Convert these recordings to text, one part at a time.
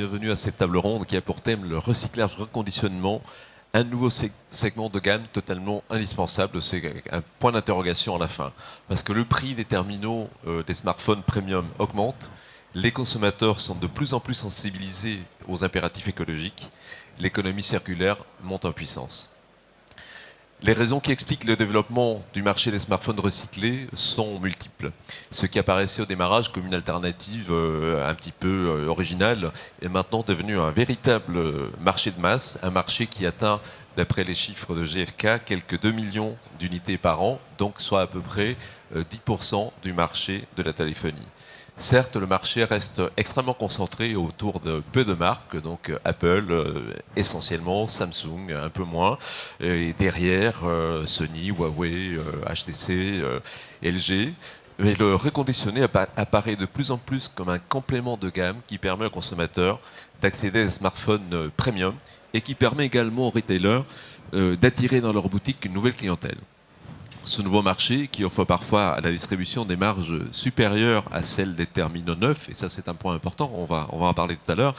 bienvenue à cette table ronde qui a pour thème le recyclage-reconditionnement, un nouveau segment de gamme totalement indispensable. C'est un point d'interrogation à la fin, parce que le prix des terminaux des smartphones premium augmente, les consommateurs sont de plus en plus sensibilisés aux impératifs écologiques, l'économie circulaire monte en puissance. Les raisons qui expliquent le développement du marché des smartphones recyclés sont multiples. Ce qui apparaissait au démarrage comme une alternative un petit peu originale est maintenant devenu un véritable marché de masse, un marché qui atteint, d'après les chiffres de GfK, quelques 2 millions d'unités par an, donc soit à peu près 10% du marché de la téléphonie. Certes, le marché reste extrêmement concentré autour de peu de marques, donc Apple essentiellement, Samsung un peu moins, et derrière Sony, Huawei, HTC, LG. Mais le reconditionné apparaît de plus en plus comme un complément de gamme qui permet aux consommateurs d'accéder à des smartphones premium et qui permet également aux retailers d'attirer dans leur boutique une nouvelle clientèle. Ce nouveau marché, qui offre parfois à la distribution des marges supérieures à celles des terminaux neufs, et ça c'est un point important, on va en parler tout à l'heure,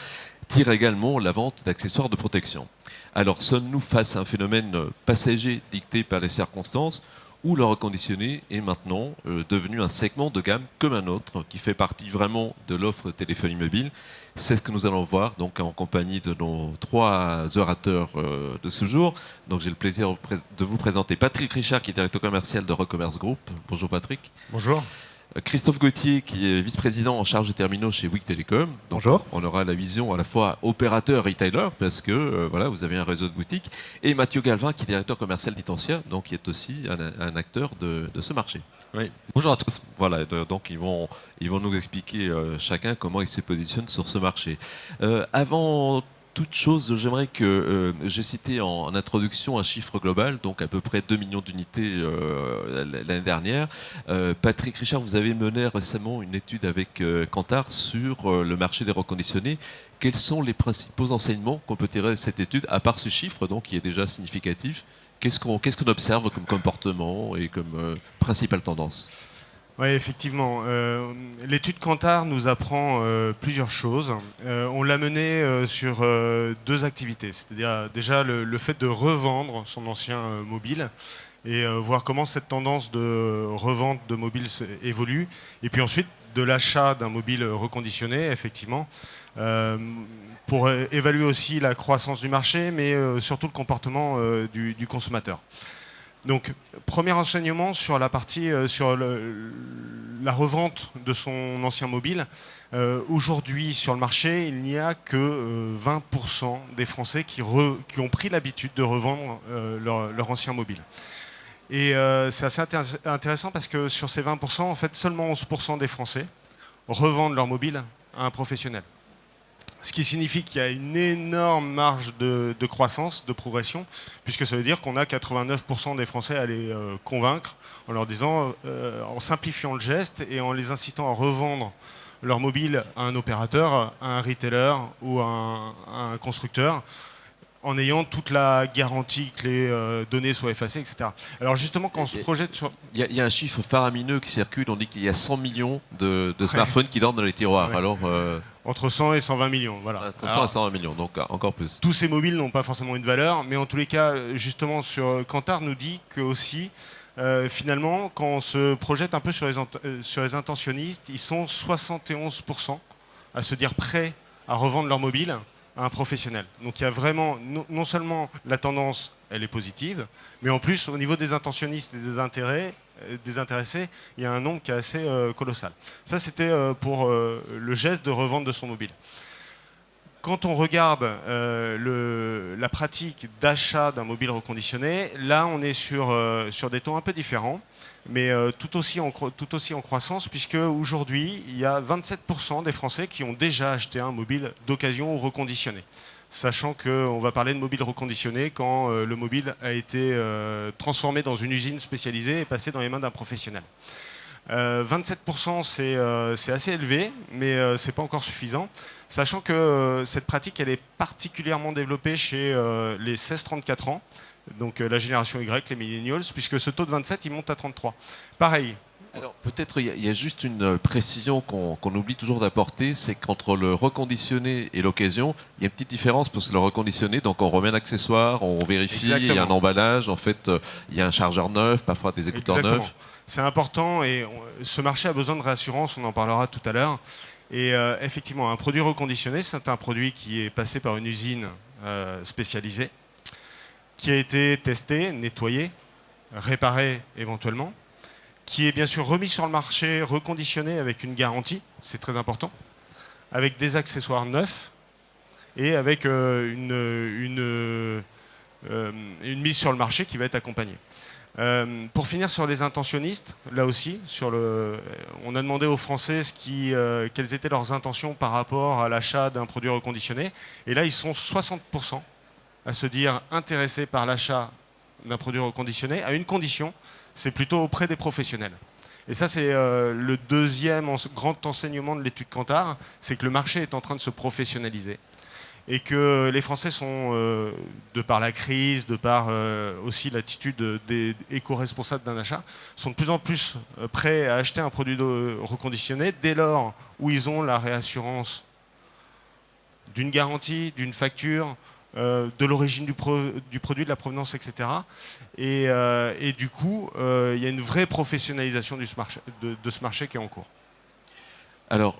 tire également la vente d'accessoires de protection. Alors sommes-nous face à un phénomène passager dicté par les circonstances, où le reconditionné est maintenant devenu un segment de gamme comme un autre, qui fait partie vraiment de l'offre de téléphonie mobile? C'est ce que nous allons voir donc en compagnie de nos trois orateurs de ce jour. Donc j'ai le plaisir de vous présenter Patrick Richard, qui est directeur commercial de Recommerce Group. Bonjour Patrick. Bonjour. Christophe Gauthier, qui est vice-président en charge des terminaux chez Bouygues Telecom. Donc, bonjour. On aura la vision à la fois opérateur, retailer, parce que voilà, vous avez un réseau de boutiques. Et Mathieu Galvin, qui est directeur commercial d'Itensia, donc qui est aussi un acteur de ce marché. Oui. Bonjour à tous. Voilà, donc ils vont nous expliquer chacun comment ils se positionnent sur ce marché. Avant toute chose, j'aimerais que j'ai cité en introduction un chiffre global, donc à peu près 2 millions d'unités l'année dernière. Patrick Richard, vous avez mené récemment une étude avec Kantar sur le marché des reconditionnés. Quels sont les principaux enseignements qu'on peut tirer de cette étude, à part ce chiffre donc, qui est déjà significatif? Qu'est-ce qu'on observe comme comportement et comme principale tendance? Oui, effectivement. L'étude Kantar nous apprend plusieurs choses. On l'a menée sur deux activités, c'est-à-dire déjà le fait de revendre son ancien mobile et voir comment cette tendance de revente de mobile évolue. Et puis ensuite, de l'achat d'un mobile reconditionné, effectivement, pour évaluer aussi la croissance du marché, mais surtout le comportement du consommateur. Donc, premier enseignement sur la partie sur la revente de son ancien mobile. Aujourd'hui, sur le marché, il n'y a que 20% des Français qui ont pris l'habitude de revendre leur ancien mobile. Et c'est assez intéressant parce que sur ces 20%, en fait, seulement 11% des Français revendent leur mobile à un professionnel. Ce qui signifie qu'il y a une énorme marge de croissance, de progression, puisque ça veut dire qu'on a 89% des Français à les convaincre en leur disant, en simplifiant le geste et en les incitant à revendre leur mobile à un opérateur, à un retailer ou à un constructeur, en ayant toute la garantie que les données soient effacées, etc. Alors justement, quand on se projette sur... Il y a un chiffre faramineux qui circule, on dit qu'il y a 100 millions de smartphones qui dorment dans les tiroirs. Ouais. Alors, entre 100 et 120 millions, voilà. Entre 100 et 120 millions, donc encore plus. Tous ces mobiles n'ont pas forcément une valeur, mais en tous les cas, justement, Kantar nous dit que aussi, finalement, quand on se projette un peu sur les intentionnistes, ils sont 71% à se dire prêts à revendre leur mobile à un professionnel. Donc il y a vraiment, non seulement la tendance, elle est positive, mais en plus, au niveau des intentionnistes et des intéressés, il y a un nombre qui est assez colossal. Ça, c'était pour le geste de revente de son mobile. Quand on regarde la pratique d'achat d'un mobile reconditionné, là, on est sur des tons un peu différents, mais tout aussi en croissance, puisque aujourd'hui, il y a 27% des Français qui ont déjà acheté un mobile d'occasion ou reconditionné. Sachant qu'on va parler de mobile reconditionné quand le mobile a été transformé dans une usine spécialisée et passé dans les mains d'un professionnel. 27%, c'est assez élevé, mais ce n'est pas encore suffisant. Sachant que cette pratique, elle est particulièrement développée chez les 16-34 ans, donc la génération Y, les millennials, puisque ce taux de 27, il monte à 33. Pareil, Alors peut-être il y a juste une précision qu'on oublie toujours d'apporter, c'est qu'entre le reconditionné et l'occasion, il y a une petite différence parce que le reconditionné, donc on remet un accessoire, on vérifie, il y a un emballage, en fait, il y a un chargeur neuf, parfois des écouteurs neufs. C'est important et ce marché a besoin de réassurance, on en parlera tout à l'heure. Et effectivement, un produit reconditionné, c'est un produit qui est passé par une usine spécialisée, qui a été testé, nettoyé, réparé éventuellement, qui est bien sûr remis sur le marché, reconditionné avec une garantie, c'est très important, avec des accessoires neufs et avec une mise sur le marché qui va être accompagnée. Pour finir sur les intentionnistes, là aussi, on a demandé aux Français quelles étaient leurs intentions par rapport à l'achat d'un produit reconditionné. Et là, ils sont 60% à se dire intéressés par l'achat d'un produit reconditionné, à une condition, c'est plutôt auprès des professionnels. Et ça, c'est le deuxième grand enseignement de l'étude Kantar, c'est que le marché est en train de se professionnaliser. Et que les Français sont, de par la crise, de par aussi l'attitude des éco-responsables d'un achat, sont de plus en plus prêts à acheter un produit reconditionné dès lors où ils ont la réassurance d'une garantie, d'une facture, de l'origine du produit, de la provenance, etc. Et du coup, il y a une vraie professionnalisation de ce marché qui est en cours. Alors,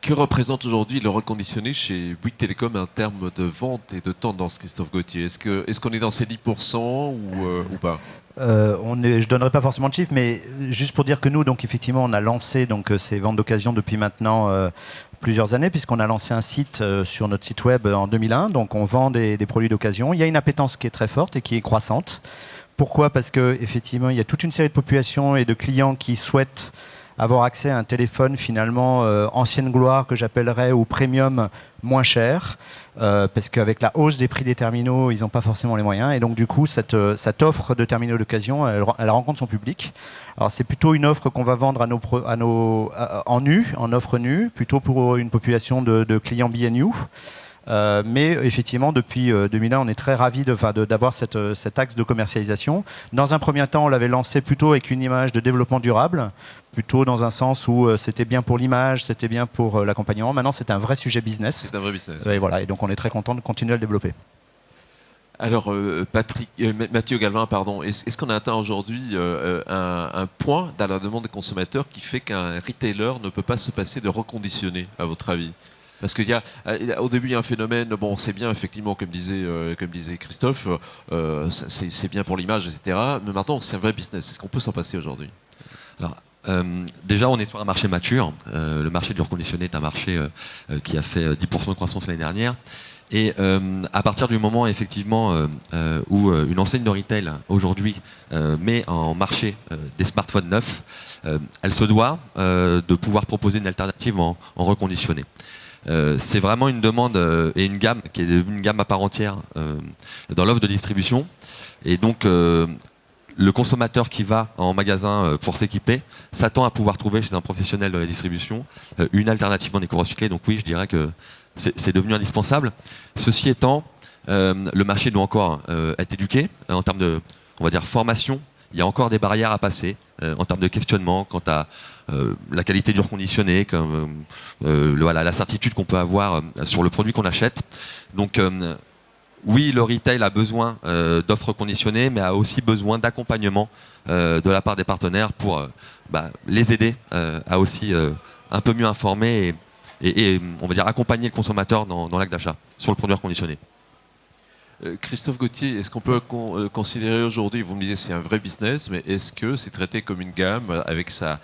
que représente aujourd'hui le reconditionné chez Bouygues Télécom en termes de vente et de tendance, Christophe Gauthier? Est-ce qu'on est dans ces 10% ou pas? Je ne donnerai pas forcément de chiffres, mais juste pour dire que nous, donc, effectivement, on a lancé ces ventes d'occasion depuis maintenant plusieurs années, puisqu'on a lancé un site sur notre site web en 2001. Donc, on vend des produits d'occasion. Il y a une appétence qui est très forte et qui est croissante. Pourquoi? Parce qu'effectivement, il y a toute une série de populations et de clients qui souhaitent avoir accès à un téléphone finalement ancienne gloire que j'appellerais ou premium moins cher, parce qu'avec la hausse des prix des terminaux, ils n'ont pas forcément les moyens. Et donc du coup, cette offre de terminaux d'occasion, elle rencontre son public. Alors c'est plutôt une offre qu'on va vendre en offre nue, plutôt pour une population de clients BNU. Mais effectivement, depuis 2001, on est très ravis d'avoir cet axe de commercialisation. Dans un premier temps, on l'avait lancé plutôt avec une image de développement durable, plutôt dans un sens où c'était bien pour l'image, c'était bien pour l'accompagnement. Maintenant, c'est un vrai sujet business. C'est un vrai business. Et voilà, et donc on est très content de continuer à le développer. Alors, Mathieu Galvin, pardon, est-ce qu'on a atteint aujourd'hui un point dans la demande des consommateurs qui fait qu'un retailer ne peut pas se passer de reconditionner, à votre avis? Parce qu'au début, il y a un phénomène, bon, c'est bien, effectivement, comme disait Christophe, c'est bien pour l'image, etc. Mais maintenant, c'est un vrai business. Est-ce qu'on peut s'en passer aujourd'hui? Alors, déjà, on est sur un marché mature. Le marché du reconditionné est un marché qui a fait 10% de croissance l'année dernière. Et à partir du moment, effectivement, où une enseigne de retail, aujourd'hui, met en marché des smartphones neufs, elle se doit de pouvoir proposer une alternative en reconditionné. C'est vraiment une demande et une gamme qui est une gamme à part entière dans l'offre de distribution. Et donc, le consommateur qui va en magasin pour s'équiper s'attend à pouvoir trouver chez un professionnel de la distribution une alternative en éco-recyclé. Donc oui, je dirais que c'est devenu indispensable. Ceci étant, le marché doit encore être éduqué en termes de, on va dire, formation. Il y a encore des barrières à passer en termes de questionnement quant à la qualité du reconditionné, la certitude qu'on peut avoir sur le produit qu'on achète. Donc oui, le retail a besoin d'offres reconditionnées, mais a aussi besoin d'accompagnement de la part des partenaires pour les aider à aussi un peu mieux informer et on va dire accompagner le consommateur dans l'acte d'achat sur le produit reconditionné. Christophe Gauthier, est-ce qu'on peut considérer aujourd'hui, vous me disiez c'est un vrai business, mais est-ce que c'est traité comme une gamme avec sa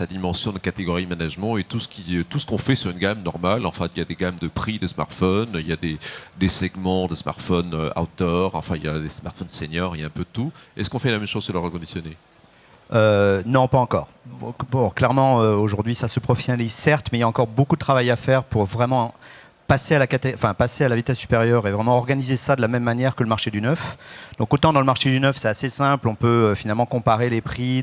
dimension de catégorie management et tout ce qu'on fait sur une gamme normale? Enfin, il y a des gammes de prix de smartphones, il y a des segments de smartphones outdoor, enfin il y a des smartphones seniors, il y a un peu de tout. Est-ce qu'on fait la même chose sur le reconditionné? Non, pas encore. Bon, clairement, aujourd'hui, ça se professionnalise certes, mais il y a encore beaucoup de travail à faire pour vraiment passer à la vitesse supérieure et vraiment organiser ça de la même manière que le marché du neuf. Donc autant dans le marché du neuf, c'est assez simple, on peut finalement comparer les prix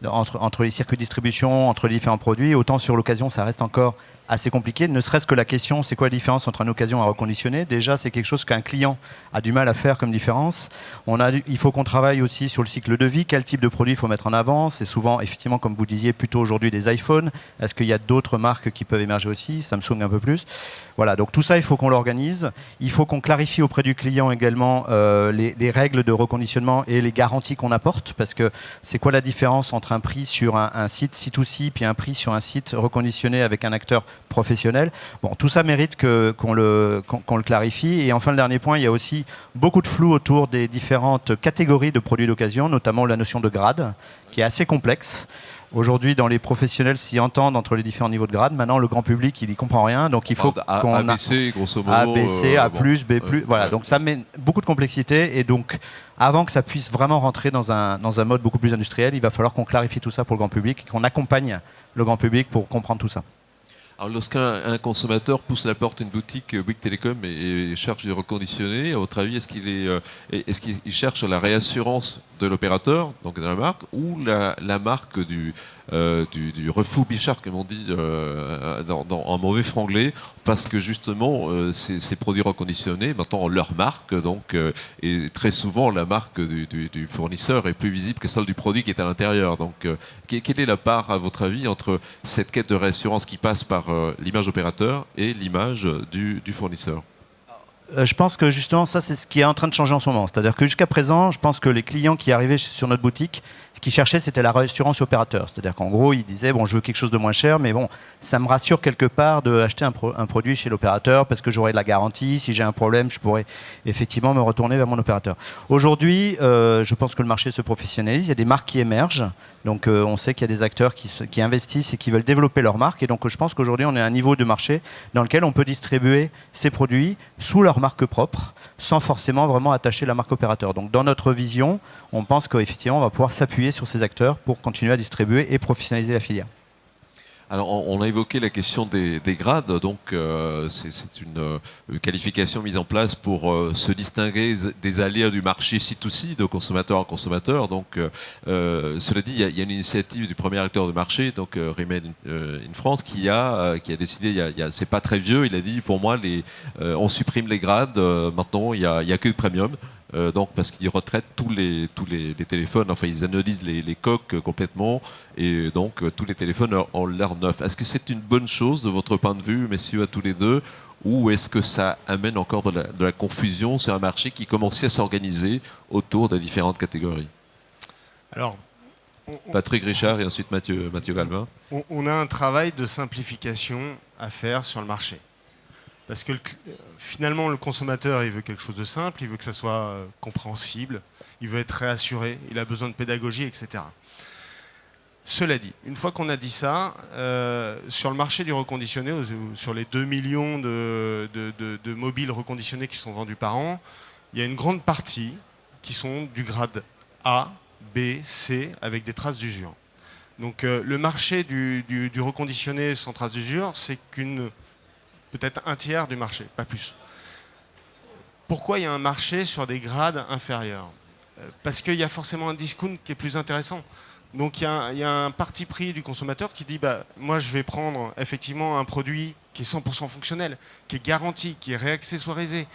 entre les circuits de distribution, entre les différents produits, autant sur l'occasion, ça reste encore assez compliqué, ne serait-ce que la question, c'est quoi la différence entre un occasion et un reconditionné? Déjà, c'est quelque chose qu'un client a du mal à faire comme différence. Il faut qu'on travaille aussi sur le cycle de vie, quel type de produit il faut mettre en avant. C'est souvent, effectivement, comme vous disiez, plutôt aujourd'hui des iPhones. Est-ce qu'il y a d'autres marques qui peuvent émerger aussi? Samsung un peu plus. Voilà, donc tout ça, il faut qu'on l'organise. Il faut qu'on clarifie auprès du client également les règles de reconditionnement et les garanties qu'on apporte, parce que c'est quoi la différence entre un prix sur un site C2C puis un prix sur un site reconditionné avec un acteur professionnel? Bon, tout ça mérite qu'on le clarifie. Et enfin, le dernier point, il y a aussi beaucoup de flou autour des différentes catégories de produits d'occasion, notamment la notion de grade, qui est assez complexe. Aujourd'hui, dans les professionnels s'y entendent entre les différents niveaux de grade. Maintenant, le grand public, il n'y comprend rien. Donc, il faut qu'on A, B, C, grosso modo. A, B, C, A+, bon. B+. Voilà. Donc, ça met beaucoup de complexité. Et donc, avant que ça puisse vraiment rentrer dans un mode beaucoup plus industriel, il va falloir qu'on clarifie tout ça pour le grand public et qu'on accompagne le grand public pour comprendre tout ça. Alors, lorsqu'un consommateur pousse la porte d'une boutique Bouygues Télécom et cherche du reconditionné, à votre avis, est-ce qu'il cherche la réassurance de l'opérateur, donc de la marque, ou la marque du refou Bichard, comme on dit en mauvais franglais, parce que justement, ces produits reconditionnés, maintenant, ont leur marque, donc, et très souvent, la marque du fournisseur est plus visible que celle du produit qui est à l'intérieur. Donc, quelle est la part, à votre avis, entre cette quête de réassurance qui passe par l'image opérateur et l'image du fournisseur? Je pense que justement, ça, c'est ce qui est en train de changer en ce moment. C'est-à-dire que jusqu'à présent, je pense que les clients qui arrivaient sur notre boutique, ce qu'ils cherchaient, c'était la réassurance opérateur. C'est-à-dire qu'en gros, ils disaient, bon, je veux quelque chose de moins cher, mais bon, ça me rassure quelque part d'acheter un produit chez l'opérateur parce que j'aurai de la garantie. Si j'ai un problème, je pourrais effectivement me retourner vers mon opérateur. Aujourd'hui, je pense que le marché se professionnalise. Il y a des marques qui émergent. Donc, on sait qu'il y a des acteurs qui investissent et qui veulent développer leur marque. Et donc, je pense qu'aujourd'hui, on est à un niveau de marché dans lequel on peut distribuer ces produits sous leur marque propre, sans forcément vraiment attacher la marque opérateur. Donc, dans notre vision, on pense qu'effectivement, on va pouvoir s'appuyer sur ces acteurs pour continuer à distribuer et professionnaliser la filière. Alors, on a évoqué la question des grades, donc c'est une qualification mise en place pour se distinguer des aléas du marché C2C, de consommateur à consommateur. Donc, cela dit, il y a une initiative du premier acteur de marché, donc Remade in France, qui a décidé, c'est pas très vieux, il a dit, pour moi, on supprime les grades, maintenant, il n'y a que le premium. Donc parce qu'ils retraitent tous les téléphones, enfin ils analysent les coques complètement et donc tous les téléphones ont l'air neuf. Est-ce que c'est une bonne chose de votre point de vue, messieurs, à tous les deux, ou est-ce que ça amène encore de la confusion sur un marché qui commençait à s'organiser autour de différentes catégories? Alors, Patrick Richard et ensuite Mathieu Galvin. On a un travail de simplification à faire sur le marché. Parce que finalement, le consommateur, il veut quelque chose de simple, il veut que ça soit compréhensible, il veut être réassuré, il a besoin de pédagogie, etc. Cela dit, une fois qu'on a dit ça, sur le marché du reconditionné, sur les 2 millions de mobiles reconditionnés qui sont vendus par an, il y a une grande partie qui sont du grade A, B, C, avec des traces d'usure. Donc le marché du reconditionné sans traces d'usure, c'est peut-être un tiers du marché, pas plus. Pourquoi il y a un marché sur des grades inférieurs? Parce qu'il y a forcément un discount qui est plus intéressant. Donc il y a un parti pris du consommateur qui dit moi je vais prendre effectivement un produit qui est 100% fonctionnel, qui est garanti, qui est réaccessoirisé,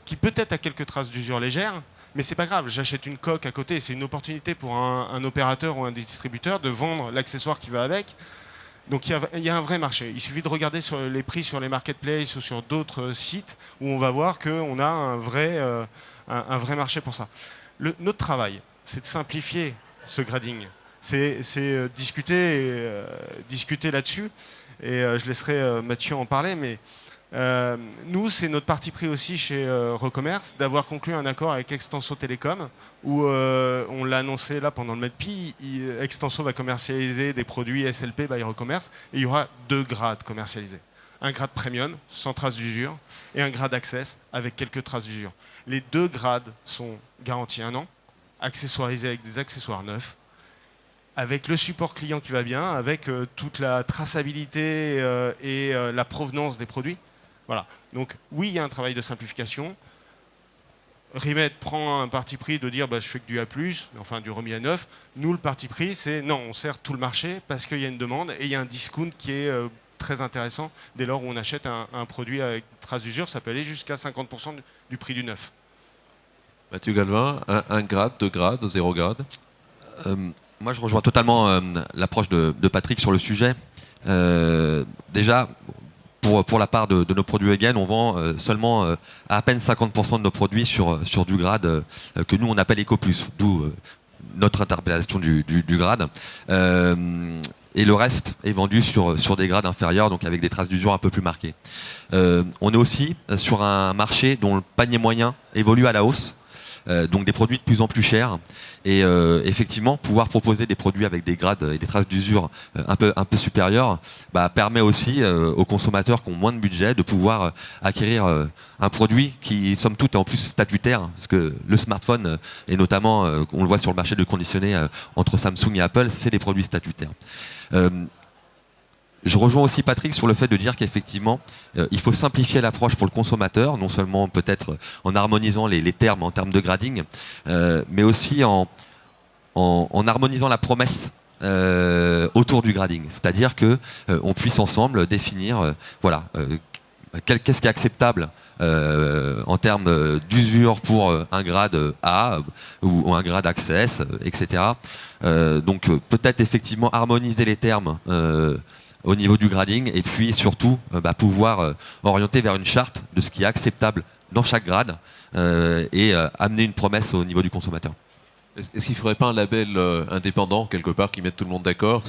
qui peut-être a quelques traces d'usure légères, mais c'est pas grave, j'achète une coque à côté, c'est une opportunité pour un opérateur ou un distributeur de vendre l'accessoire qui va avec. Donc il y a un vrai marché. Il suffit de regarder sur les prix sur les marketplaces ou sur d'autres sites où on va voir qu'on a un vrai marché pour ça. Notre travail, c'est de simplifier ce grading. C'est discuter là-dessus. Et je laisserai Mathieu en parler. Mais nous, c'est notre parti pris aussi chez Recommerce d'avoir conclu un accord avec Extenso Télécom où on l'a annoncé là pendant le MEDPI, Extenso va commercialiser des produits SLP by Recommerce et il y aura 2 grades commercialisés. Un grade premium, sans traces d'usure, et un grade access avec quelques traces d'usure. Les 2 grades sont garantis 1 an, accessoirisés avec des accessoires neufs, avec le support client qui va bien, avec toute la traçabilité et la provenance des produits. Voilà. Donc oui, il y a un travail de simplification. Rimet prend un parti pris de dire je fais que du A+, enfin du remis à neuf. Nous, le parti pris, c'est non, on sert tout le marché parce qu'il y a une demande et il y a un discount qui est très intéressant. Dès lors où on achète un produit avec trace d'usure, ça peut aller jusqu'à 50% du prix du neuf. Mathieu Galvin, 1 grade, 2 grades, 0 grade. Moi, je rejoins totalement l'approche de Patrick sur le sujet. Déjà, pour la part de nos produits Again, on vend seulement à peine 50% de nos produits sur du grade que nous, on appelle Eco+, d'où notre interpellation du grade. Et le reste est vendu sur des grades inférieurs, donc avec des traces d'usure un peu plus marquées. On est aussi sur un marché dont le panier moyen évolue à la hausse. Donc des produits de plus en plus chers et effectivement pouvoir proposer des produits avec des grades et des traces d'usure un peu supérieures permet aussi aux consommateurs qui ont moins de budget de pouvoir acquérir un produit qui somme toute est en plus statutaire, parce que le smartphone et notamment on le voit sur le marché de conditionné entre Samsung et Apple, c'est des produits statutaires. Je rejoins aussi Patrick sur le fait de dire qu'effectivement, il faut simplifier l'approche pour le consommateur, non seulement peut-être en harmonisant les termes en termes de grading, mais aussi en harmonisant la promesse autour du grading. C'est-à-dire qu'on puisse ensemble définir qu'est-ce qui est acceptable en termes d'usure pour un grade A ou un grade Access, etc. Donc peut-être effectivement harmoniser les termes au niveau du grading et puis surtout pouvoir orienter vers une charte de ce qui est acceptable dans chaque grade et amener une promesse au niveau du consommateur. Est-ce qu'il ne faudrait pas un label indépendant quelque part qui mette tout le monde d'accord,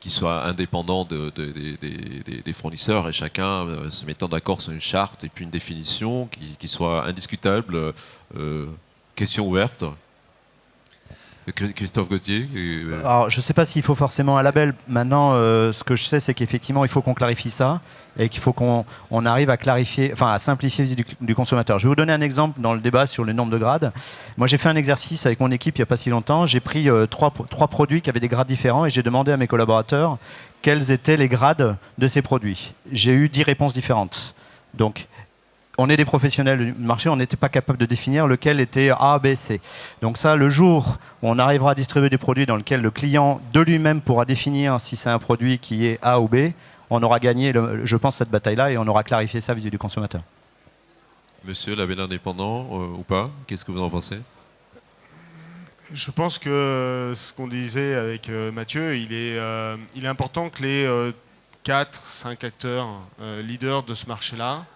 qui soit indépendant des fournisseurs et chacun se mettant d'accord sur une charte et puis une définition qui soit indiscutable, question ouverte? Christophe Gauthier. Alors, je ne sais pas s'il faut forcément un label. Maintenant, ce que je sais, c'est qu'effectivement, il faut qu'on clarifie ça et qu'il faut qu'on arrive à clarifier, enfin, à simplifier du consommateur. Je vais vous donner un exemple dans le débat sur le nombre de grades. Moi, j'ai fait un exercice avec mon équipe il n'y a pas si longtemps. J'ai pris trois produits qui avaient des grades différents et j'ai demandé à mes collaborateurs quels étaient les grades de ces produits. J'ai eu 10 réponses différentes. Donc, on est des professionnels du marché, on n'était pas capable de définir lequel était A, B, C. Donc ça, le jour où on arrivera à distribuer des produits dans lesquels le client de lui-même pourra définir si c'est un produit qui est A ou B, on aura gagné, je pense, cette bataille-là et on aura clarifié ça vis-à-vis du consommateur. Monsieur, label indépendant ou pas? Qu'est-ce que vous en pensez? Je pense que ce qu'on disait avec Mathieu, il est important que les 4-5 acteurs leaders de ce marché-là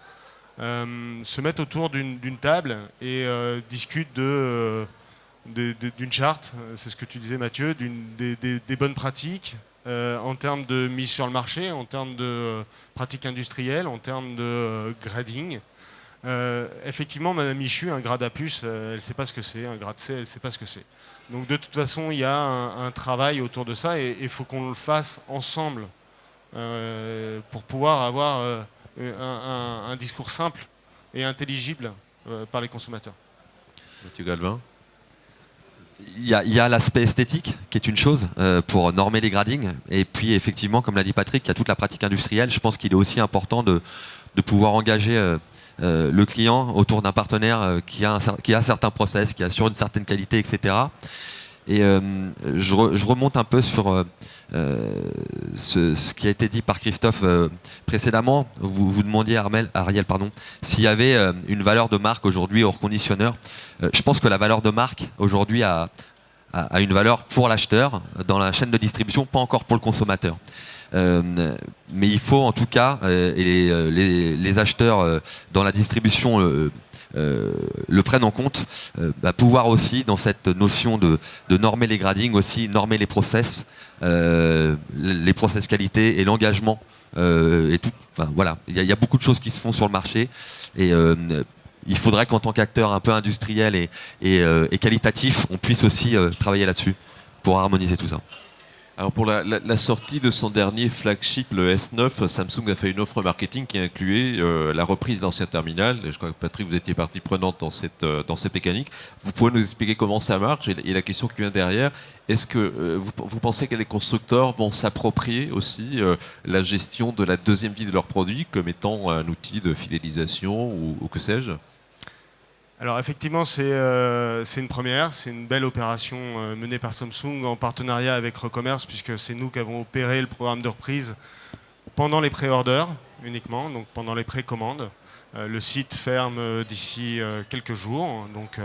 se mettent autour d'une table et discutent d'une charte, c'est ce que tu disais Mathieu, des bonnes pratiques en termes de mise sur le marché, en termes de pratiques industrielles, en termes de grading. Effectivement, Madame Michu, un grade A+, elle ne sait pas ce que c'est, un grade C, elle ne sait pas ce que c'est. Donc de toute façon, il y a un travail autour de ça et il faut qu'on le fasse ensemble pour pouvoir avoir un discours simple et intelligible par les consommateurs. Mathieu Galvin. Il y a l'aspect esthétique qui est une chose pour normer les gradings et puis effectivement, comme l'a dit Patrick, il y a toute la pratique industrielle. Je pense qu'il est aussi important de pouvoir engager le client autour d'un partenaire qui a certains process, qui assure une certaine qualité, etc. Et je remonte un peu sur ce qui a été dit par Christophe précédemment. Vous demandiez à Ariel, s'il y avait une valeur de marque aujourd'hui au reconditionneur. Je pense que la valeur de marque aujourd'hui a une valeur pour l'acheteur dans la chaîne de distribution, pas encore pour le consommateur. Mais il faut en tout cas, et les acheteurs dans la distribution le prennent en compte, pouvoir aussi dans cette notion de normer les gradings, aussi normer les process qualité et l'engagement et tout. Enfin, voilà, il y a beaucoup de choses qui se font sur le marché et il faudrait qu'en tant qu'acteur un peu industriel et qualitatif, on puisse aussi travailler là-dessus pour harmoniser tout ça. Alors pour la sortie de son dernier flagship, le S9, Samsung a fait une offre marketing qui incluait la reprise d'anciens terminals. Je crois que Patrick, vous étiez partie prenante dans cette mécanique. Vous pouvez nous expliquer comment ça marche et la question qui vient derrière, est-ce que vous pensez que les constructeurs vont s'approprier aussi la gestion de la deuxième vie de leurs produits comme étant un outil de fidélisation ou que sais-je? Alors effectivement, c'est une première, c'est une belle opération menée par Samsung en partenariat avec Recommerce, puisque c'est nous qui avons opéré le programme de reprise pendant les pré-orders uniquement, donc pendant les précommandes. Le site ferme d'ici quelques jours, donc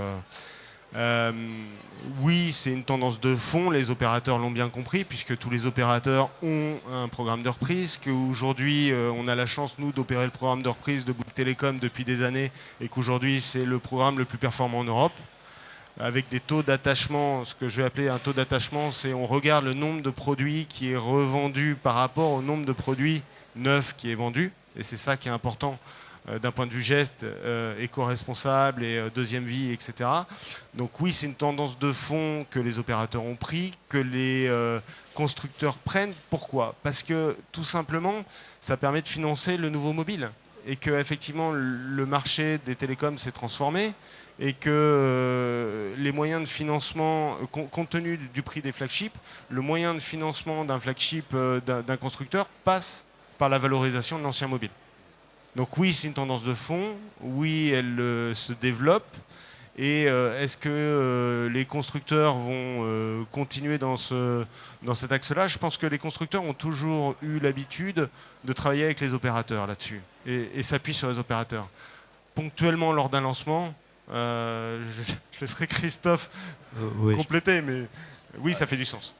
oui, c'est une tendance de fond, les opérateurs l'ont bien compris, puisque tous les opérateurs ont un programme de reprise, qu'aujourd'hui on a la chance, nous, d'opérer le programme de reprise de Bouygues Telecom depuis des années, et qu'aujourd'hui c'est le programme le plus performant en Europe, avec des taux d'attachement, ce que je vais appeler un taux d'attachement, c'est on regarde le nombre de produits qui est revendu par rapport au nombre de produits neufs qui est vendu, et c'est ça qui est important. D'un point de vue geste, éco-responsable et deuxième vie, etc. Donc oui, c'est une tendance de fond que les opérateurs ont pris, que les constructeurs prennent. Pourquoi ? Parce que tout simplement, ça permet de financer le nouveau mobile et que effectivement le marché des télécoms s'est transformé et que les moyens de financement, compte tenu du prix des flagships, le moyen de financement d'un flagship d'un constructeur passe par la valorisation de l'ancien mobile. Donc oui, c'est une tendance de fond, oui, elle se développe, et est-ce que les constructeurs vont continuer dans cet axe-là ? Je pense que les constructeurs ont toujours eu l'habitude de travailler avec les opérateurs là-dessus, et s'appuient sur les opérateurs. Ponctuellement, lors d'un lancement, je laisserai Christophe compléter, mais oui, ça fait du sens.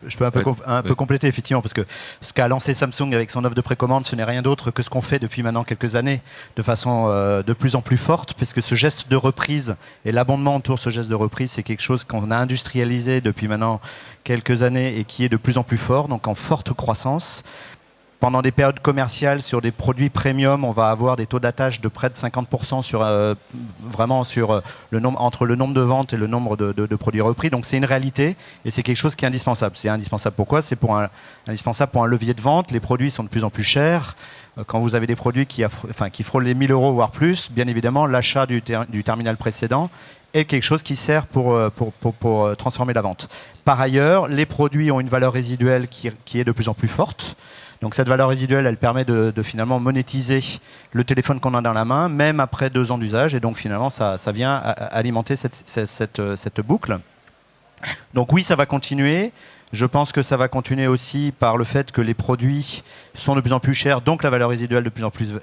Je peux un peu compléter effectivement, parce que ce qu'a lancé Samsung avec son offre de précommande, ce n'est rien d'autre que ce qu'on fait depuis maintenant quelques années de façon de plus en plus forte, puisque ce geste de reprise et l'abondement autour de ce geste de reprise, c'est quelque chose qu'on a industrialisé depuis maintenant quelques années et qui est de plus en plus fort, donc en forte croissance. Pendant des périodes commerciales, sur des produits premium, on va avoir des taux d'attache de près de 50% vraiment sur entre le nombre de ventes et le nombre de produits repris. Donc c'est une réalité et c'est quelque chose qui est indispensable. C'est indispensable pourquoi ? C'est indispensable pour un levier de vente. Les produits sont de plus en plus chers. Quand vous avez des produits qui frôlent les 1 000 € voire plus, bien évidemment, l'achat du terminal précédent est quelque chose qui sert pour transformer la vente. Par ailleurs, les produits ont une valeur résiduelle qui est de plus en plus forte. Donc cette valeur résiduelle, elle permet de finalement monétiser le téléphone qu'on a dans la main, même après 2 ans d'usage. Et donc finalement, ça vient alimenter cette boucle. Donc oui, ça va continuer. Je pense que ça va continuer aussi par le fait que les produits sont de plus en plus chers, donc la valeur résiduelle de plus en plus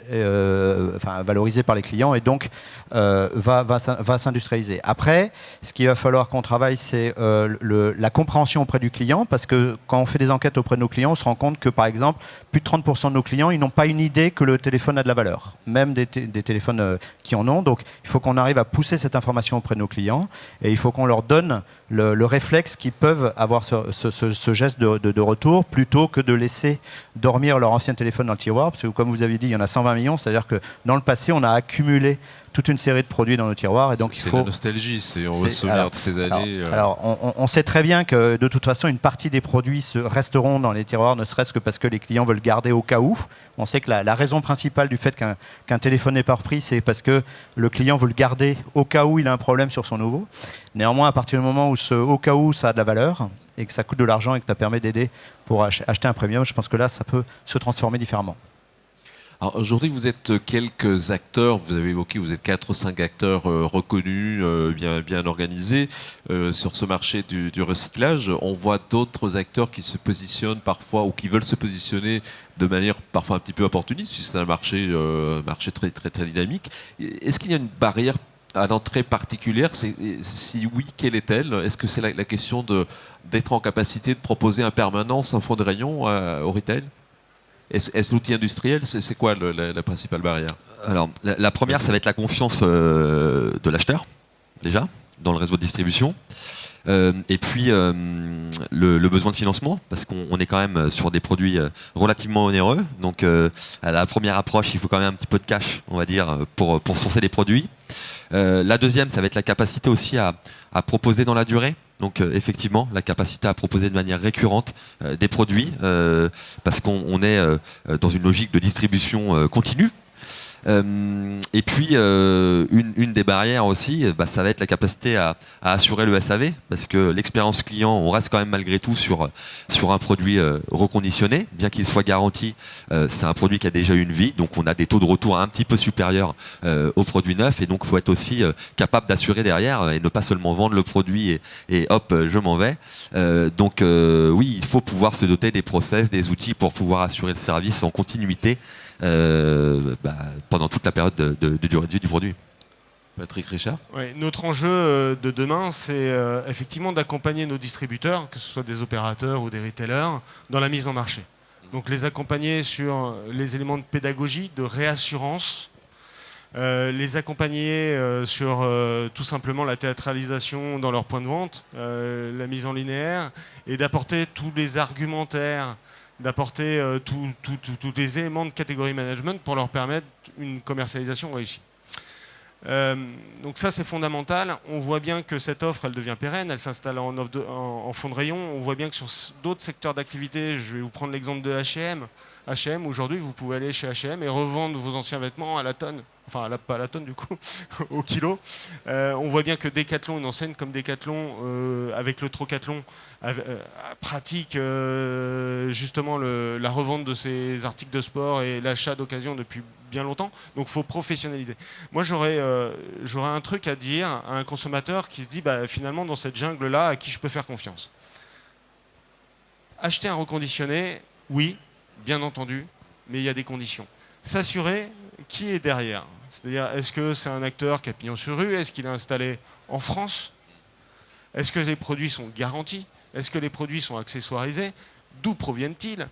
valorisée par les clients et donc va s'industrialiser. Après, ce qu'il va falloir qu'on travaille, c'est la compréhension auprès du client, parce que quand on fait des enquêtes auprès de nos clients, on se rend compte que par exemple, plus de 30% de nos clients, ils n'ont pas une idée que le téléphone a de la valeur, même des téléphones qui en ont. Donc il faut qu'on arrive à pousser cette information auprès de nos clients et il faut qu'on leur donne le réflexe qu'ils peuvent avoir ce geste de retour, plutôt que de laisser dormir leur ancien téléphone dans le tiroir, parce que comme vous avez dit, il y en a 120 millions, c'est-à-dire que dans le passé, on a accumulé toute une série de produits dans nos tiroirs, et donc c'est la nostalgie, on va se souvenir de ces années. Alors on sait très bien que de toute façon, une partie des produits resteront dans les tiroirs, ne serait-ce que parce que les clients veulent garder au cas où. On sait que la raison principale du fait qu'un téléphone n'est pas repris, c'est parce que le client veut le garder au cas où il a un problème sur son nouveau. Néanmoins, à partir du moment où au cas où ça a de la valeur et que ça coûte de l'argent et que ça permet d'aider pour acheter un premium, je pense que là, ça peut se transformer différemment. Alors aujourd'hui, vous êtes quelques acteurs, vous avez évoqué, vous êtes 4 ou 5 acteurs reconnus, bien organisés sur ce marché du recyclage. On voit d'autres acteurs qui se positionnent parfois ou qui veulent se positionner de manière parfois un petit peu opportuniste, puisque c'est un marché très, très, très dynamique. Est-ce qu'il y a une barrière à l'entrée particulière? Si oui, quelle est-elle? Est-ce que c'est la question d'être en capacité de proposer en permanence un fonds de rayon au retail? Est-ce l'outil industriel? C'est quoi la principale barrière? Alors, la première, ça va être la confiance de l'acheteur, déjà, dans le réseau de distribution. Et puis, le besoin de financement, parce qu'on est quand même sur des produits relativement onéreux. Donc, à la première approche, il faut quand même un petit peu de cash, on va dire, pour sourcer des produits. La deuxième, ça va être la capacité aussi à proposer dans la durée. Donc effectivement, la capacité à proposer de manière récurrente des produits, parce qu'on est dans une logique de distribution continue. Et puis, une des barrières aussi, ça va être la capacité à assurer le SAV, parce que l'expérience client, on reste quand même malgré tout sur un produit reconditionné, bien qu'il soit garanti, c'est un produit qui a déjà une vie, donc on a des taux de retour un petit peu supérieurs au produit neuf, et donc il faut être aussi capable d'assurer derrière et ne pas seulement vendre le produit et hop, je m'en vais. Donc oui, il faut pouvoir se doter des process, des outils pour pouvoir assurer le service en continuité pendant toute la période de durée de vie du produit. Patrick Richard. Ouais, notre enjeu de demain, c'est effectivement d'accompagner nos distributeurs, que ce soit des opérateurs ou des retailers, dans la mise en marché. Donc les accompagner sur les éléments de pédagogie, de réassurance, les accompagner sur tout simplement la théâtralisation dans leur point de vente, la mise en linéaire, et d'apporter tous les argumentaires, d'apporter tous les éléments de catégorie management pour leur permettre une commercialisation réussie. Donc ça, c'est fondamental. On voit bien que cette offre, elle devient pérenne, elle s'installe en fond de rayon. On voit bien que sur d'autres secteurs d'activité, je vais vous prendre l'exemple de H&M. H&M, aujourd'hui, vous pouvez aller chez H&M et revendre vos anciens vêtements à la tonne. Enfin, pas à la tonne du coup, au kilo. On voit bien que Decathlon, une enseigne comme Decathlon, avec le Trocathlon, pratique justement la revente de ces articles de sport et l'achat d'occasion depuis bien longtemps. Donc, il faut professionnaliser. Moi, j'aurais un truc à dire à un consommateur qui se dit, finalement, dans cette jungle-là, à qui je peux faire confiance. Acheter un reconditionné, oui, bien entendu, mais il y a des conditions. S'assurer qui est derrière. C'est-à-dire, est-ce que c'est un acteur qui a pignon sur rue? Est-ce qu'il est installé en France? Est-ce que les produits sont garantis? Est-ce que les produits sont accessoirisés? D'où proviennent-ils?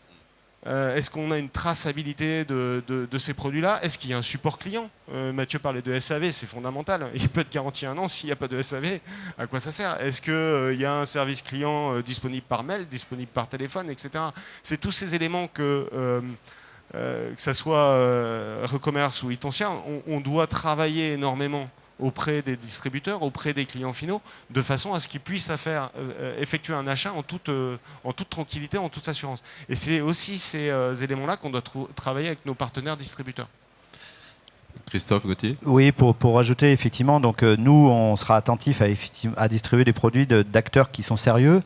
Est-ce qu'on a une traçabilité de ces produits-là? Est-ce qu'il y a un support client? Mathieu parlait de SAV, c'est fondamental. Il peut être garanti 1 an, s'il n'y a pas de SAV, à quoi ça sert? Est-ce qu'il y a un service client disponible par mail, disponible par téléphone, etc. C'est tous ces éléments que ce soit Recommerce ou Itensia, on doit travailler énormément auprès des distributeurs, auprès des clients finaux, de façon à ce qu'ils puissent effectuer un achat en toute tranquillité, en toute assurance. Et c'est aussi ces éléments-là qu'on doit travailler avec nos partenaires distributeurs. Christophe Gauthier. Oui, pour rajouter, effectivement, donc nous, on sera attentifs à distribuer des produits d'acteurs qui sont sérieux.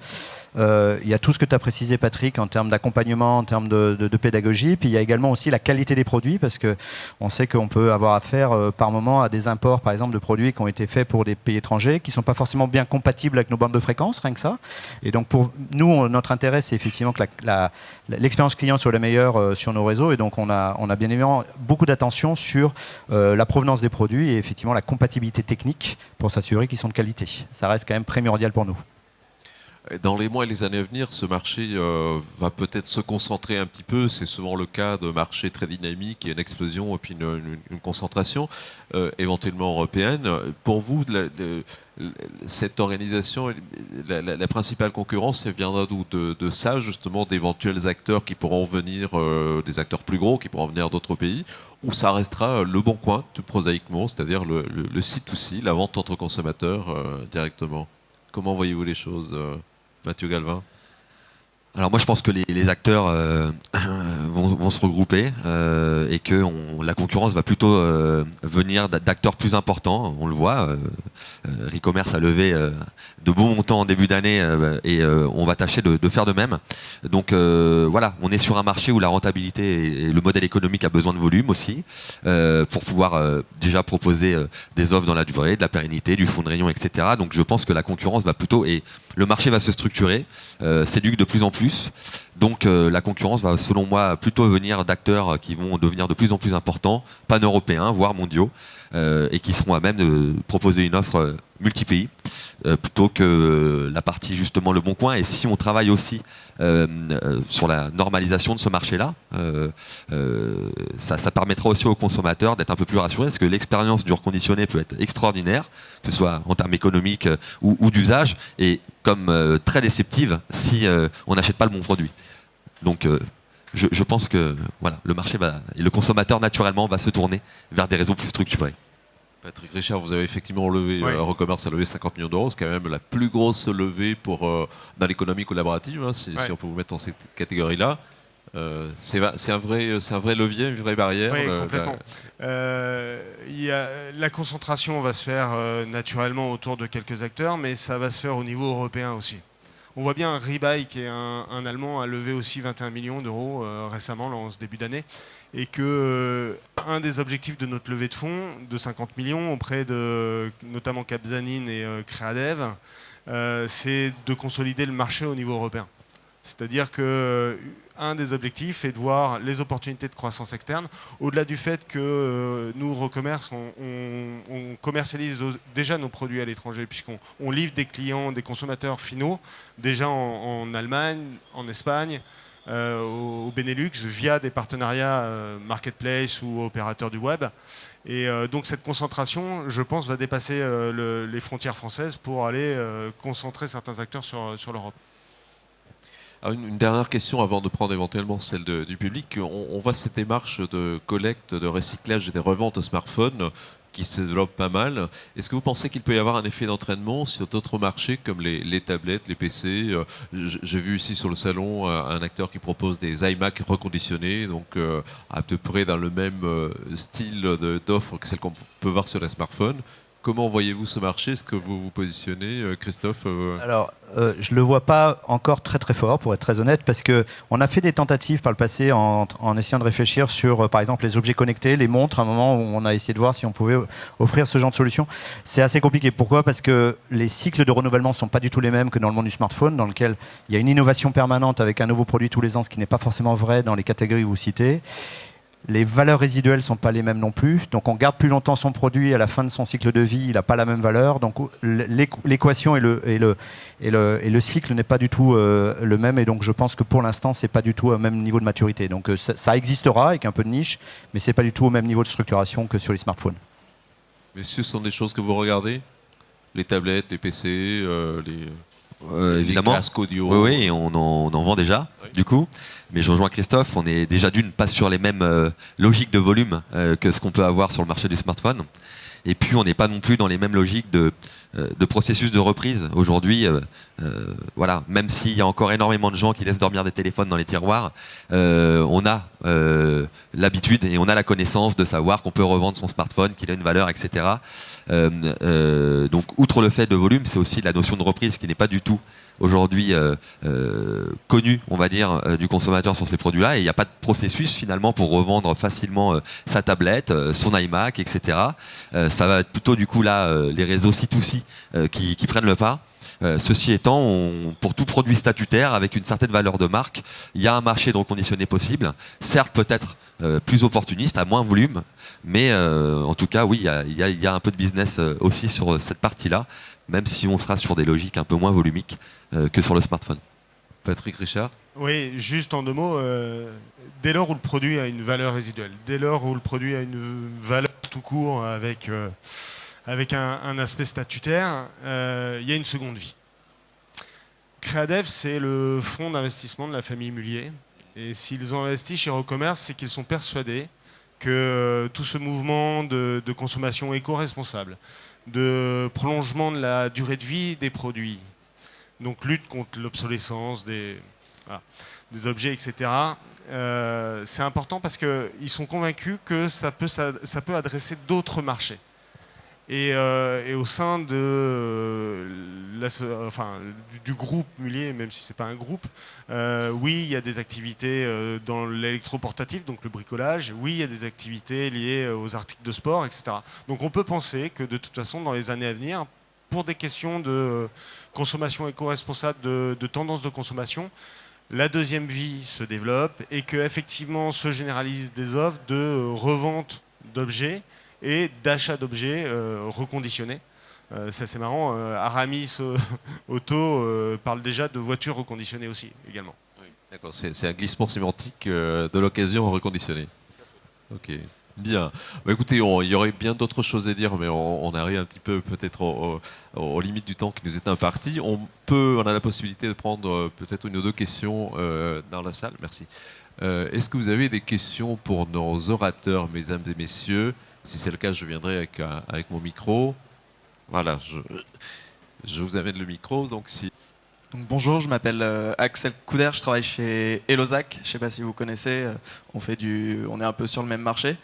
Il y a tout ce que tu as précisé, Patrick, en termes d'accompagnement, en termes de pédagogie. Puis il y a également aussi la qualité des produits, parce qu'on sait qu'on peut avoir affaire par moment à des imports, par exemple, de produits qui ont été faits pour des pays étrangers, qui ne sont pas forcément bien compatibles avec nos bandes de fréquences, rien que ça. Et donc pour nous, notre intérêt, c'est effectivement que l'expérience client soit la meilleure sur nos réseaux. Et donc on a bien évidemment beaucoup d'attention sur la provenance des produits et effectivement la compatibilité technique pour s'assurer qu'ils sont de qualité. Ça reste quand même primordial pour nous. Dans les mois et les années à venir, ce marché va peut-être se concentrer un petit peu. C'est souvent le cas de marchés très dynamiques, il y a une explosion et puis une concentration éventuellement européenne. Pour vous, cette organisation, la principale concurrence, elle viendra d'où? De ça, justement, d'éventuels acteurs qui pourront venir, des acteurs plus gros qui pourront venir d'autres pays, ou ça restera le bon coin, tout prosaïquement, c'est-à-dire le C2C, la vente entre consommateurs directement? Comment voyez-vous les choses, Mathieu Galvin? Alors moi je pense que les acteurs vont se regrouper et que la concurrence va plutôt venir d'acteurs plus importants. On le voit, Recommerce a levé de bons montants en début d'année et on va tâcher de faire de même. Donc voilà, on est sur un marché où la rentabilité et le modèle économique a besoin de volume aussi pour pouvoir déjà proposer des offres dans la durée, de la pérennité, du fonds de rayon, etc. Donc je pense que la concurrence va plutôt, et le marché va se structurer, s'éduque de plus en plus. Donc la concurrence va, selon moi, plutôt venir d'acteurs qui vont devenir de plus en plus importants, pan-européens, voire mondiaux, et qui seront à même de proposer une offre multi-pays, plutôt que la partie justement le bon coin. Et si on travaille aussi sur la normalisation de ce marché-là, ça permettra aussi aux consommateurs d'être un peu plus rassurés, parce que l'expérience du reconditionné peut être extraordinaire, que ce soit en termes économiques ou d'usage, et comme très déceptive si on n'achète pas le bon produit. Donc je pense que voilà, le marché et le consommateur naturellement va se tourner vers des réseaux plus structurés. Patrick Richard, vous avez effectivement levé, oui. Recommerce a levé 50 millions d'euros, c'est quand même la plus grosse levée dans l'économie collaborative, hein, si on peut vous mettre dans cette catégorie-là. C'est un vrai levier, une vraie barrière. Oui, complètement. La concentration va se faire naturellement autour de quelques acteurs, mais ça va se faire au niveau européen aussi. On voit bien Rebuy, qui est un Allemand, a levé aussi 21 millions d'euros récemment, en ce début d'année, et que un des objectifs de notre levée de fonds, de 50 millions, auprès de notamment Capzanine et Creadev, c'est de consolider le marché au niveau européen. C'est-à-dire que un des objectifs est de voir les opportunités de croissance externe, au-delà du fait que nous, Recommerce, on commercialise déjà nos produits à l'étranger, puisqu'on livre des clients, des consommateurs finaux, déjà en Allemagne, en Espagne, au Benelux, via des partenariats marketplace ou opérateurs du web. Et donc cette concentration, je pense, va dépasser les frontières françaises pour aller concentrer certains acteurs sur l'Europe. Alors une dernière question avant de prendre éventuellement celle du public. On voit cette démarche de collecte, de recyclage et des reventes au smartphone qui se développe pas mal. Est-ce que vous pensez qu'il peut y avoir un effet d'entraînement sur d'autres marchés comme les tablettes, les PC? J'ai vu ici sur le salon un acteur qui propose des iMac reconditionnés, donc à peu près dans le même style d'offre que celle qu'on peut voir sur les smartphones. Comment voyez-vous ce marché? Est-ce que vous vous positionnez, Christophe? Alors, je ne le vois pas encore très très fort, pour être très honnête, parce qu'on a fait des tentatives par le passé en essayant de réfléchir sur, par exemple, les objets connectés, les montres, à un moment où on a essayé de voir si on pouvait offrir ce genre de solution. C'est assez compliqué. Pourquoi? Parce que les cycles de renouvellement ne sont pas du tout les mêmes que dans le monde du smartphone, dans lequel il y a une innovation permanente avec un nouveau produit tous les ans, ce qui n'est pas forcément vrai dans les catégories que vous citez. Les valeurs résiduelles ne sont pas les mêmes non plus. Donc on garde plus longtemps son produit, à la fin de son cycle de vie, il n'a pas la même valeur. Donc l'équation et le cycle n'est pas du tout le même. Et donc je pense que pour l'instant, ce n'est pas du tout au même niveau de maturité. Donc ça existera avec un peu de niche, mais ce n'est pas du tout au même niveau de structuration que sur les smartphones. Messieurs, ce sont des choses que vous regardez? Les tablettes, les PC, évidemment. Les casques audio? Oui, et on en vend déjà, oui. Du coup. Mais je rejoins Christophe, on est déjà pas sur les mêmes logiques de volume que ce qu'on peut avoir sur le marché du smartphone. Et puis on n'est pas non plus dans les mêmes logiques de processus de reprise. Aujourd'hui, voilà, même s'il y a encore énormément de gens qui laissent dormir des téléphones dans les tiroirs, on a l'habitude et on a la connaissance de savoir qu'on peut revendre son smartphone, qu'il a une valeur, etc. Donc outre le fait de volume, c'est aussi la notion de reprise qui n'est pas du tout aujourd'hui connu, on va dire, du consommateur sur ces produits-là, et il n'y a pas de processus finalement pour revendre facilement sa tablette, son iMac, etc. Ça va être plutôt du coup là les réseaux C2C qui prennent le pas. Ceci étant, pour tout produit statutaire avec une certaine valeur de marque, il y a un marché de reconditionné possible, certes peut-être plus opportuniste, à moins volume, mais en tout cas oui, il y a un peu de business aussi sur cette partie-là, même si on sera sur des logiques un peu moins volumiques que sur le smartphone. Patrick Richard? Oui, juste en deux mots, dès lors où le produit a une valeur résiduelle, dès lors où le produit a une valeur tout court avec un aspect statutaire, il y a une seconde vie. Creadev, c'est le fonds d'investissement de la famille Mullier. Et s'ils ont investi chez Recommerce, c'est qu'ils sont persuadés que tout ce mouvement de consommation éco-responsable, de prolongement de la durée de vie des produits, donc lutte contre l'obsolescence des objets, etc., c'est important parce qu'ils sont convaincus que ça peut adresser d'autres marchés. Et au sein du groupe Mullier, même si ce n'est pas un groupe, oui, il y a des activités dans l'électroportatif, donc le bricolage. Oui, il y a des activités liées aux articles de sport, etc. Donc on peut penser que de toute façon, dans les années à venir, pour des questions de consommation éco-responsable, de tendance de consommation, la deuxième vie se développe et qu'effectivement se généralisent des offres de revente d'objets et d'achat d'objets reconditionnés. Ça c'est marrant, Aramis Auto parle déjà de voitures reconditionnées aussi, également. Oui, d'accord, c'est un glissement sémantique de l'occasion reconditionnée. Ok, bien. Bah, écoutez, il y aurait bien d'autres choses à dire, mais on arrive un petit peu peut-être aux limites du temps qui nous est imparti. On a la possibilité de prendre peut-être une ou deux questions dans la salle. Merci. Est-ce que vous avez des questions pour nos orateurs, mesdames et messieurs? Si c'est le cas, je viendrai avec mon micro. Voilà, je vous amène le micro. Donc si Donc, bonjour, je m'appelle Axel Couder, je travaille chez Elozac. Je ne sais pas si vous connaissez, on est un peu sur le même marché.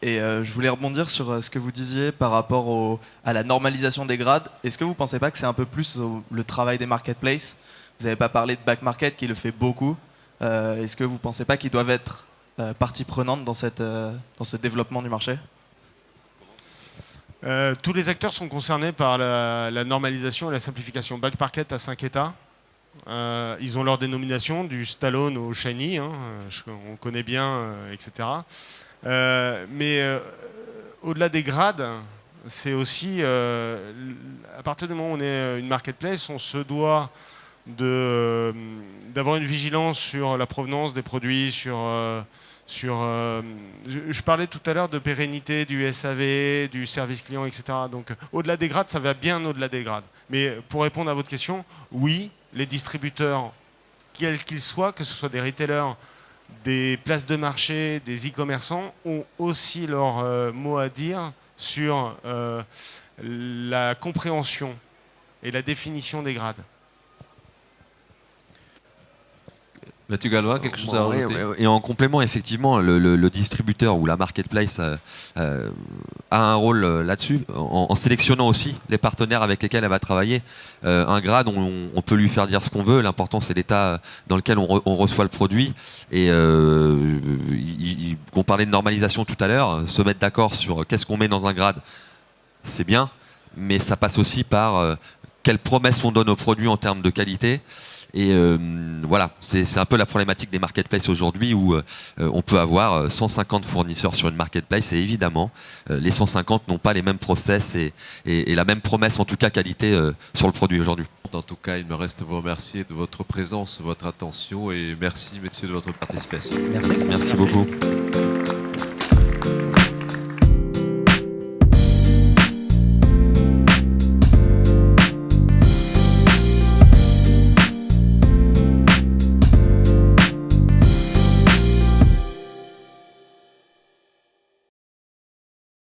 Et je voulais rebondir sur ce que vous disiez par rapport à la normalisation des grades. Est-ce que vous ne pensez pas que c'est un peu plus le travail des marketplaces? Vous n'avez pas parlé de back market qui le fait beaucoup. Est-ce que vous ne pensez pas qu'ils doivent être partie prenante dans ce développement du marché? Tous les acteurs sont concernés par la normalisation et la simplification. Back market a 5 états. Ils ont leur dénomination, du Stallone au Shiny, hein, on connaît bien, etc. Mais au-delà des grades, c'est aussi, à partir du moment où on est une marketplace, on se doit d'avoir une vigilance sur la provenance des produits, je parlais tout à l'heure de pérennité du SAV, du service client, etc. Donc au-delà des grades, ça va bien au-delà des grades. Mais pour répondre à votre question, oui, les distributeurs, quels qu'ils soient, que ce soit des retailers, des places de marché, des e-commerçants, ont aussi leur mot à dire sur la compréhension et la définition des grades. Mathieu Gallois, quelque chose à rajouter? Et en complément, effectivement, le distributeur ou la marketplace a un rôle là-dessus, en sélectionnant aussi les partenaires avec lesquels elle va travailler. Un grade, on peut lui faire dire ce qu'on veut. L'important, c'est l'état dans lequel on reçoit le produit. Et on parlait de normalisation tout à l'heure. Se mettre d'accord sur qu'est-ce qu'on met dans un grade, c'est bien, mais ça passe aussi par quelles promesses on donne aux produits en termes de qualité. Et voilà, c'est un peu la problématique des marketplaces aujourd'hui où on peut avoir 150 fournisseurs sur une marketplace et évidemment les 150 n'ont pas les mêmes process et la même promesse en tout cas qualité sur le produit aujourd'hui. En tout cas, il me reste à vous remercier de votre présence, votre attention et merci messieurs de votre participation. Merci. Merci beaucoup.